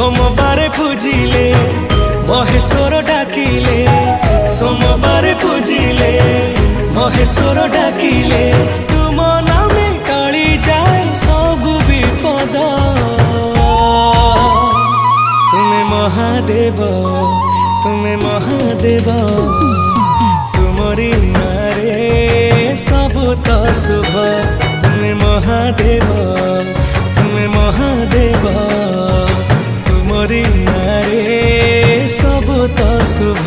सोमवार पूजिले महेश्वर डाकिले, सोमवार पूजिले महेश्वर डाकिले, तुम नामे टली जाए सबु विपद। तुम्हें महादेव, तुम्हें महादेव, तुमरी नारे सबु तो शुभ। तुम्हें महादेव, तुम्हें महादेव, तुमरी नारे सबु तो शुभ।